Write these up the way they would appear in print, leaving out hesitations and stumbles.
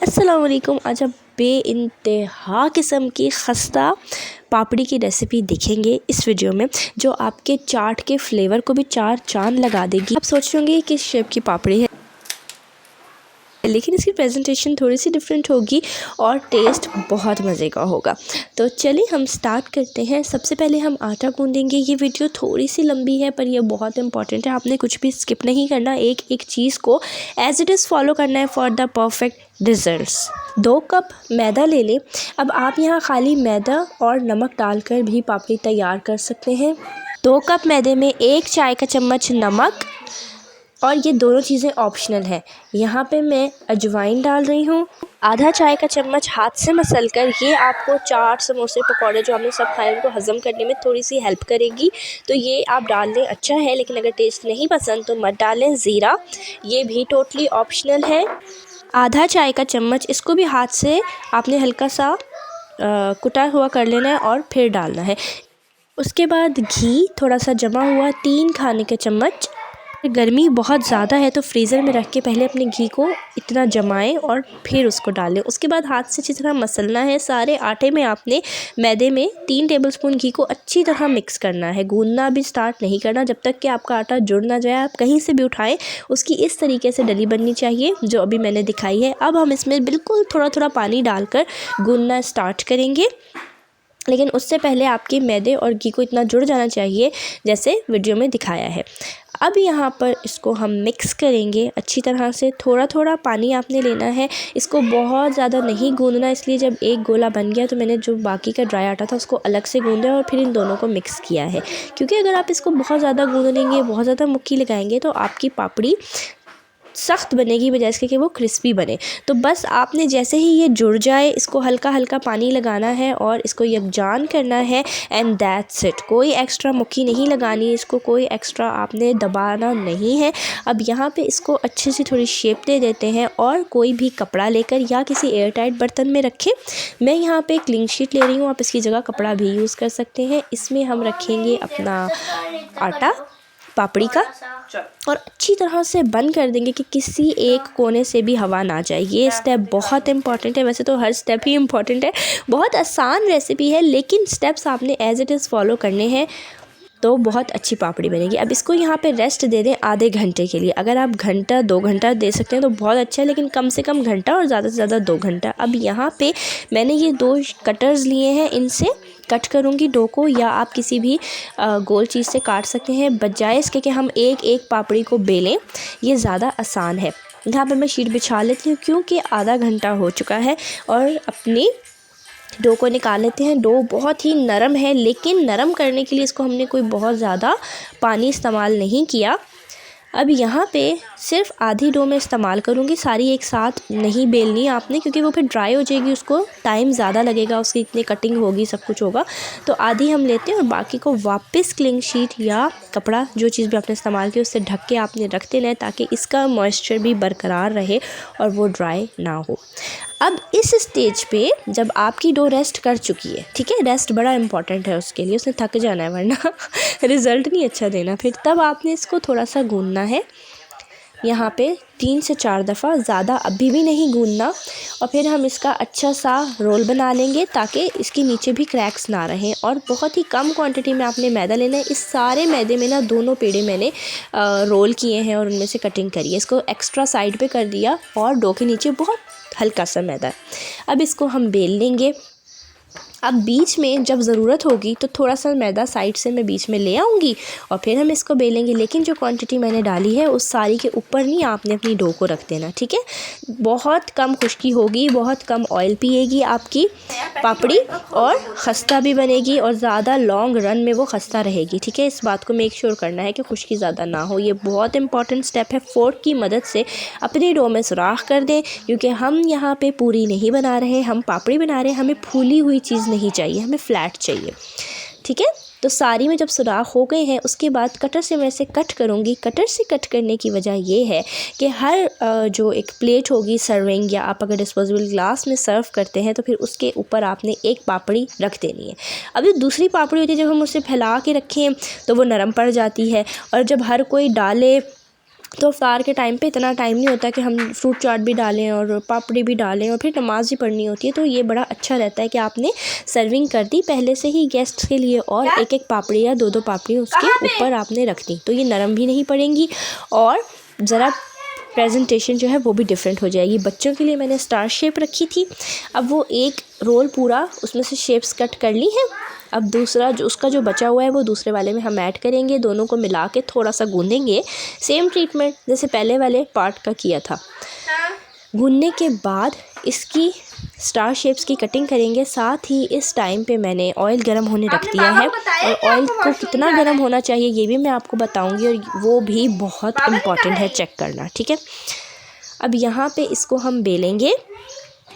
अस्सलाम वालेकुम। आज आप बेइंतहा किस्म की खस्ता पापड़ी की रेसिपी देखेंगे इस वीडियो में, जो आपके चाट के फ्लेवर को भी चार चांद लगा देगी। आप सोच रहे होंगे किस शेप की पापड़ी है, लेकिन इसकी प्रेजेंटेशन थोड़ी सी डिफरेंट होगी और टेस्ट बहुत मज़े का होगा। तो चलिए हम स्टार्ट करते हैं। सबसे पहले हम आटा गूंदेंगे। ये वीडियो थोड़ी सी लंबी है पर यह बहुत इंपॉर्टेंट है, आपने कुछ भी स्किप नहीं करना, एक एक चीज़ को एज इट इज़ फॉलो करना है for the perfect results. 2 cup मैदा ले लें। अब आप यहाँ खाली मैदा और नमक डालकर भी पापड़ी तैयार कर सकते हैं। 2 कप मैदे में 1 चाय का चम्मच नमक, और ये दोनों चीज़ें ऑप्शनल है। यहाँ पे मैं अजवाइन डाल रही हूँ। आधा चाय का चम्मच हाथ से मसल कर, ये आपको चाट समोसे पकौड़े जो हमने सब खाए उनको हज़म करने में थोड़ी सी हेल्प करेगी, तो ये आप डाल लें, अच्छा है। लेकिन अगर टेस्ट नहीं पसंद तो मत डालें। ज़ीरा, ये भी टोटली ऑप्शनल है। आधा चाय का चम्मच, इसको भी हाथ से आपने हल्का सा कुटा हुआ कर लेना है और फिर डालना है। उसके बाद घी थोड़ा सा जमा हुआ 3 खाने के चम्मच। गर्मी बहुत ज़्यादा है तो फ्रीज़र में रख के पहले अपने घी को इतना जमाएं और फिर उसको डालें। उसके बाद हाथ से अच्छी तरह मसलना है। सारे आटे में आपने मैदे में 3 टेबलस्पून घी को अच्छी तरह मिक्स करना है। गूंदना भी स्टार्ट नहीं करना जब तक कि आपका आटा जुड़ ना जाए। आप कहीं से भी उठाएं, उसकी इस तरीके से डली बननी चाहिए जो अभी मैंने दिखाई है। अब हम इसमें बिल्कुल थोड़ा थोड़ा पानी डालकर गूंदना स्टार्ट करेंगे, लेकिन उससे पहले आपके मैदे और घी को इतना जुड़ जाना चाहिए जैसे वीडियो में दिखाया है। अब यहाँ पर इसको हम मिक्स करेंगे अच्छी तरह से। थोड़ा थोड़ा पानी आपने लेना है, इसको बहुत ज़्यादा नहीं गूंदना। इसलिए जब एक गोला बन गया तो मैंने जो बाकी का ड्राई आटा था उसको अलग से गूंदा और फिर इन दोनों को मिक्स किया है, क्योंकि अगर आप इसको बहुत ज़्यादा गूंद लेंगे, बहुत ज़्यादा मुक्की लगाएंगे तो आपकी पापड़ी सख्त बनेगी बजाय इसके कि वो क्रिस्पी बने। तो बस आपने जैसे ही ये जुड़ जाए, इसको हल्का हल्का पानी लगाना है और इसको यकजान करना है, एंड दैट्स इट। कोई एक्स्ट्रा मुक्की नहीं लगानी, इसको कोई एक्स्ट्रा आपने दबाना नहीं है। अब यहाँ पे इसको अच्छे से थोड़ी शेप दे देते हैं और कोई भी कपड़ा लेकर या किसी एयर टाइट बर्तन में रखें। मैं यहाँ पे क्लीन शीट ले रही हूँ, आप इसकी जगह कपड़ा भी यूज़ कर सकते हैं। इसमें हम रखेंगे अपना आटा पापड़ी का और अच्छी तरह से बंद कर देंगे कि किसी एक कोने से भी हवा ना जाए। ये स्टेप बहुत इंपॉर्टेंट है। वैसे तो हर स्टेप ही इम्पॉर्टेंट है, बहुत आसान रेसिपी है, लेकिन स्टेप्स आपने एज इट इज़ फॉलो करने हैं तो बहुत अच्छी पापड़ी बनेगी। अब इसको यहाँ पे रेस्ट दे दें आधे घंटे के लिए। अगर आप घंटा 2 घंटा दे सकते हैं तो बहुत अच्छा है, लेकिन कम से कम घंटा और ज़्यादा से ज़्यादा 2 घंटा। अब यहाँ पे मैंने ये 2 कटर्स लिए हैं, इनसे कट करूँगी डो को, या आप किसी भी गोल चीज़ से काट सकते हैं। बजाय इसके कि हम एक एक पापड़ी को बेलें, ये ज़्यादा आसान है। यहाँ पे मैं शीट बिछा लेती हूँ क्योंकि आधा घंटा हो चुका है, और अपनी डो को निकाल लेते हैं। डो बहुत ही नरम है, लेकिन नरम करने के लिए इसको हमने कोई बहुत ज़्यादा पानी इस्तेमाल नहीं किया। अब यहाँ पे सिर्फ आधी डो में इस्तेमाल करूँगी, सारी एक साथ नहीं बेलनी आपने, क्योंकि वो फिर ड्राई हो जाएगी, उसको टाइम ज़्यादा लगेगा, उसकी इतनी कटिंग होगी, सब कुछ होगा। तो आधी हम लेते हैं और बाकी को वापस क्लीन शीट या कपड़ा, जो चीज़ भी आपने इस्तेमाल की उससे ढक के आपने रख देना है, ताकि इसका मॉइस्चर भी बरकरार रहे और वो ड्राई ना हो। अब इस स्टेज पे जब आपकी डो रेस्ट कर चुकी है, ठीक है, रेस्ट बड़ा इंपॉर्टेंट है उसके लिए, उसने थक जाना है वरना रिज़ल्ट नहीं अच्छा देना फिर। तब आपने इसको थोड़ा सा गूंदना है, यहाँ पे 3 से 4 दफ़ा, ज़्यादा अभी भी नहीं गूंदना। और फिर हम इसका अच्छा सा रोल बना लेंगे ताकि इसके नीचे भी क्रैक्स ना रहें। और बहुत ही कम क्वांटिटी में आपने मैदा लेना है। इस सारे मैदे में ना 2 पेड़े मैंने रोल किए हैं और उनमें से कटिंग करी है। इसको एक्स्ट्रा साइड पे कर दिया और डो के नीचे बहुत हल्का सा मैदा है। अब इसको हम बेल लेंगे। अब बीच में जब ज़रूरत होगी तो थोड़ा सा मैदा साइड से मैं बीच में ले आऊँगी और फिर हम इसको बेलेंगे। लेकिन जो क्वांटिटी मैंने डाली है उस सारी के ऊपर नहीं आपने अपनी डो को रख देना, ठीक है। बहुत कम खुश्की होगी, बहुत कम ऑयल पिएगी आपकी पापड़ी, और खस्ता भी बनेगी और ज़्यादा लॉन्ग रन में वो खस्ता रहेगी, ठीक है। इस बात को मेक श्योर करना है कि खुश्की ज़्यादा ना हो। ये बहुत इंपॉर्टेंट स्टेप है। फोर्क की मदद से अपनी डो में सुराख कर दें, क्योंकि हम यहाँ पे पूरी नहीं बना रहे, हम पापड़ी बना रहे हैं। हमें फूली हुई चीज़ नहीं चाहिए, हमें फ्लैट चाहिए, ठीक है। तो सारी में जब सुराख हो गए हैं, उसके बाद कटर से मैं इसे कट करूँगी। कटर से कट करने की वजह ये है कि हर जो एक प्लेट होगी सर्विंग, या आप अगर डिस्पोजेबल ग्लास में सर्व करते हैं तो फिर उसके ऊपर आपने एक पापड़ी रख देनी है। अब जो दूसरी पापड़ी होती है, जब हम उसे फैला के रखें तो वो नरम पड़ जाती है, और जब हर कोई डाले तो इफ्तार के टाइम पे इतना टाइम नहीं होता कि हम फ्रूट चाट भी डालें और पापड़ी भी डालें और फिर नमाज़ भी पढ़नी होती है। तो ये बड़ा अच्छा रहता है कि आपने सर्विंग कर दी पहले से ही गेस्ट के लिए और एक एक पापड़ी या दो दो पापड़ी उसके ऊपर आपने रख दी, तो ये नरम भी नहीं पड़ेंगी और ज़रा प्रेजेंटेशन जो है वो भी डिफरेंट हो जाएगी। बच्चों के लिए मैंने स्टार शेप रखी थी। अब वो एक रोल पूरा उसमें से शेप्स कट कर ली है। अब दूसरा जो उसका जो बचा हुआ है वो दूसरे वाले में हम ऐड करेंगे, दोनों को मिला के थोड़ा सा गूँधेंगे। सेम ट्रीटमेंट जैसे पहले वाले पार्ट का किया था। गूँधने के बाद इसकी स्टार शेप्स की कटिंग करेंगे। साथ ही इस टाइम पे मैंने ऑयल गर्म होने रख दिया है और ऑयल को कितना गर्म होना चाहिए ये भी मैं आपको बताऊंगी और वो भी बहुत इम्पॉर्टेंट है चेक करना, ठीक है। अब यहाँ पे इसको हम बेलेंगे,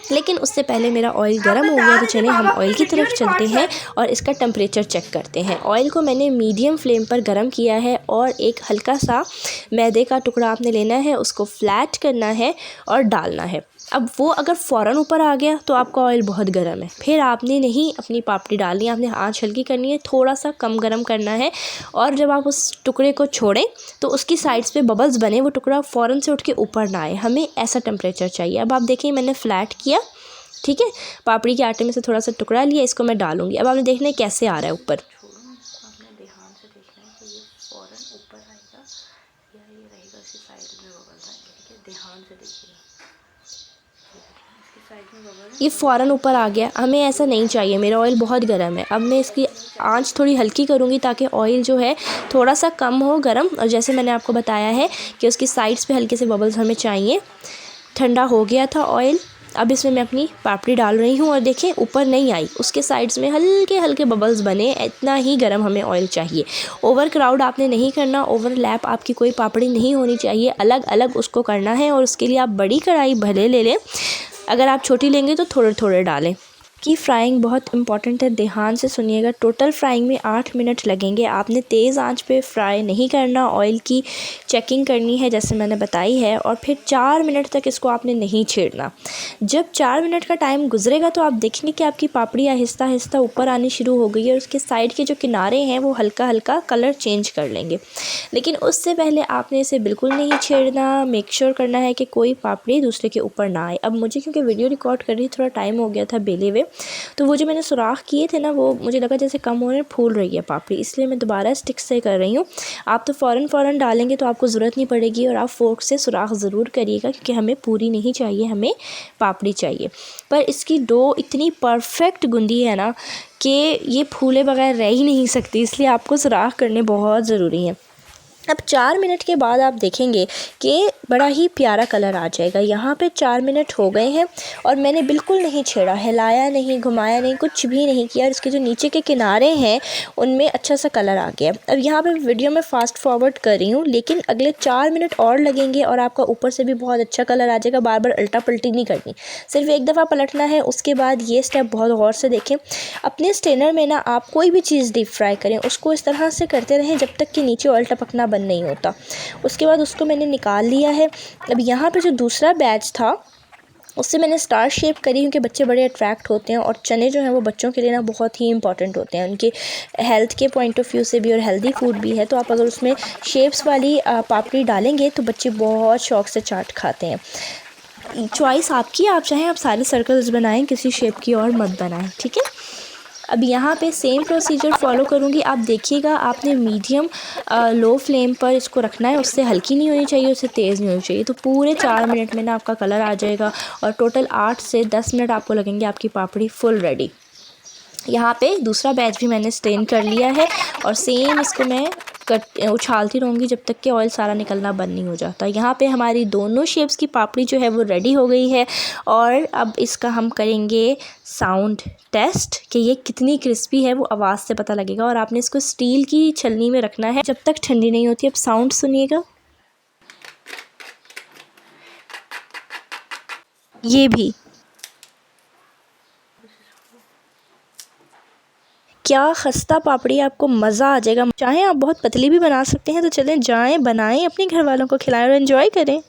लेकिन उससे पहले मेरा ऑयल गर्म हो गया तो चलिए हम ऑयल की तरफ चलते हैं और इसका टेम्परेचर चेक करते हैं। ऑयल को मैंने मीडियम फ्लेम पर गर्म किया है और एक हल्का सा मैदे का टुकड़ा आपने लेना है, उसको फ्लैट करना है और डालना है। अब वो अगर फ़ौरन ऊपर आ गया तो आपका ऑयल बहुत गर्म है, फिर आपने नहीं अपनी पापड़ी डालनी है, आपने आँच हल्की करनी है, थोड़ा सा कम गर्म करना है। और जब आप उस टुकड़े को छोड़ें तो उसकी साइड्स पे बबल्स बने, वो टुकड़ा फ़ौरन से उठ के ऊपर ना आए, हमें ऐसा टेम्परेचर चाहिए। अब आप देखिए मैंने फ़्लैट किया, ठीक है, पापड़ी के आटे में से थोड़ा सा टुकड़ा लिया, इसको मैं डालूँगी। अब आपने देखना है कैसे आ रहा है ऊपर, आपने ध्यान से देखना है कि ये फ़ौरन ऊपर आएगा या ये रहेगा इसकी साइड में बबल्स आएंगे, ठीक है, ध्यान से देखिएगा। ये फ़ौरन ऊपर आ गया, हमें ऐसा नहीं चाहिए, मेरा ऑयल बहुत गर्म है। अब मैं इसकी आंच थोड़ी हल्की करूँगी ताकि ऑयल जो है थोड़ा सा कम हो गर्म, और जैसे मैंने आपको बताया है कि उसकी साइड्स पे हल्के से बबल्स हमें चाहिए। ठंडा हो गया था ऑयल, अब इसमें मैं अपनी पापड़ी डाल रही हूँ और देखें ऊपर नहीं आई, उसके साइड्स में हल्के हल्के बबल्स बने, इतना ही गर्म हमें ऑयल चाहिए। ओवर क्राउड आपने नहीं करना, ओवरलैप आपकी कोई पापड़ी नहीं होनी चाहिए, अलग अलग उसको करना है। और उसके लिए आप बड़ी कढ़ाई भले ले लें, अगर आप छोटी लेंगे तो थोड़े थोड़े डालें। की फ्राइंग बहुत इंपॉर्टेंट है, ध्यान से सुनिएगा। टोटल फ्राइंग में 8 मिनट लगेंगे। आपने तेज़ आंच पे फ्राई नहीं करना, ऑयल की चेकिंग करनी है जैसे मैंने बताई है, और फिर 4 मिनट तक इसको आपने नहीं छेड़ना। जब 4 मिनट का टाइम गुजरेगा तो आप देखेंगे कि आपकी पापड़ी आहिस्ता आहिस्ता ऊपर आनी शुरू हो गई है और उसके साइड के जो किनारे हैं वो हल्का हल्का कलर चेंज कर लेंगे। लेकिन उससे पहले आपने इसे बिल्कुल नहीं छेड़ना, मेक श्योर करना है कि कोई पापड़ी दूसरे के ऊपर ना आए। अब मुझे क्योंकि वीडियो रिकॉर्ड कर रही थोड़ा टाइम हो गया था बेले हुए, तो वो जो मैंने सुराख किए थे ना वो मुझे लगा जैसे कम हो रहे, फूल रही है पापड़ी, इसलिए मैं दोबारा स्टिक से कर रही हूँ। आप तो फ़ौरन डालेंगे तो आपको ज़रूरत नहीं पड़ेगी, और आप फोर्क से सुराख ज़रूर करिएगा क्योंकि हमें पूरी नहीं चाहिए, हमें पापड़ी चाहिए। पर इसकी डो इतनी परफेक्ट गूंदी है ना कि ये फूले बगैर रह ही नहीं सकती, इसलिए आपको सुराख करने बहुत ज़रूरी है। अब 4 मिनट के बाद आप देखेंगे कि बड़ा ही प्यारा कलर आ जाएगा। यहाँ पे 4 मिनट हो गए हैं और मैंने बिल्कुल नहीं छेड़ा, हिलाया नहीं, घुमाया नहीं, कुछ भी नहीं किया, और इसके जो नीचे के किनारे हैं उनमें अच्छा सा कलर आ गया। अब यहाँ पे वीडियो में फ़ास्ट फॉरवर्ड कर रही हूँ, लेकिन अगले 4 मिनट और लगेंगे और आपका ऊपर से भी बहुत अच्छा कलर आ जाएगा। बार बार उल्टा पलटी नहीं करनी, सिर्फ एक दफ़ा पलटना है। उसके बाद ये स्टेप बहुत गौर से देखें। अपने स्टेनर में ना आप कोई भी चीज़ डीप फ्राई करें, उसको इस तरह से करते रहें जब तक कि नीचे ऑयल टपकना बंद नहीं होता। उसके बाद उसको मैंने निकाल लिया है। अब यहाँ पे जो दूसरा बैच था उससे मैंने स्टार शेप करी क्योंकि बच्चे बड़े अट्रैक्ट होते हैं, और चने जो हैं वो बच्चों के लिए ना बहुत ही इंपॉर्टेंट होते हैं, उनके हेल्थ के पॉइंट ऑफ व्यू से भी, और हेल्दी फूड भी है। तो आप अगर उसमें शेप्स वाली पापड़ी डालेंगे तो बच्चे बहुत शौक से चाट खाते हैं। चॉइस आपकी, आप चाहें आप सारे सर्कल्स बनाएं, किसी शेप की और मत बनाएं, ठीक है। अब यहाँ पे सेम प्रोसीजर फॉलो करूँगी। आप देखिएगा आपने मीडियम लो फ्लेम पर इसको रखना है, उससे हल्की नहीं होनी चाहिए, उससे तेज़ नहीं होनी चाहिए। तो पूरे 4 मिनट में ना आपका कलर आ जाएगा और टोटल 8 से 10 मिनट आपको लगेंगे आपकी पापड़ी फुल रेडी। यहाँ पे दूसरा बैच भी मैंने स्टेन कर लिया है और सेम इसको मैं उछालती रहूँगी जब तक कि ऑयल सारा निकलना बंद नहीं हो जाता। यहाँ पे हमारी दोनों शेप्स की पापड़ी जो है वो रेडी हो गई है, और अब इसका हम करेंगे साउंड टेस्ट कि ये कितनी क्रिस्पी है, वो आवाज़ से पता लगेगा। और आपने इसको स्टील की छलनी में रखना है जब तक ठंडी नहीं होती। अब साउंड सुनिएगा, ये भी क्या खस्ता पापड़ी, आपको मज़ा आ जाएगा। चाहे आप बहुत पतली भी बना सकते हैं, तो चलें जाएं बनाएं, अपने घर वालों को खिलाएं और एंजॉय करें।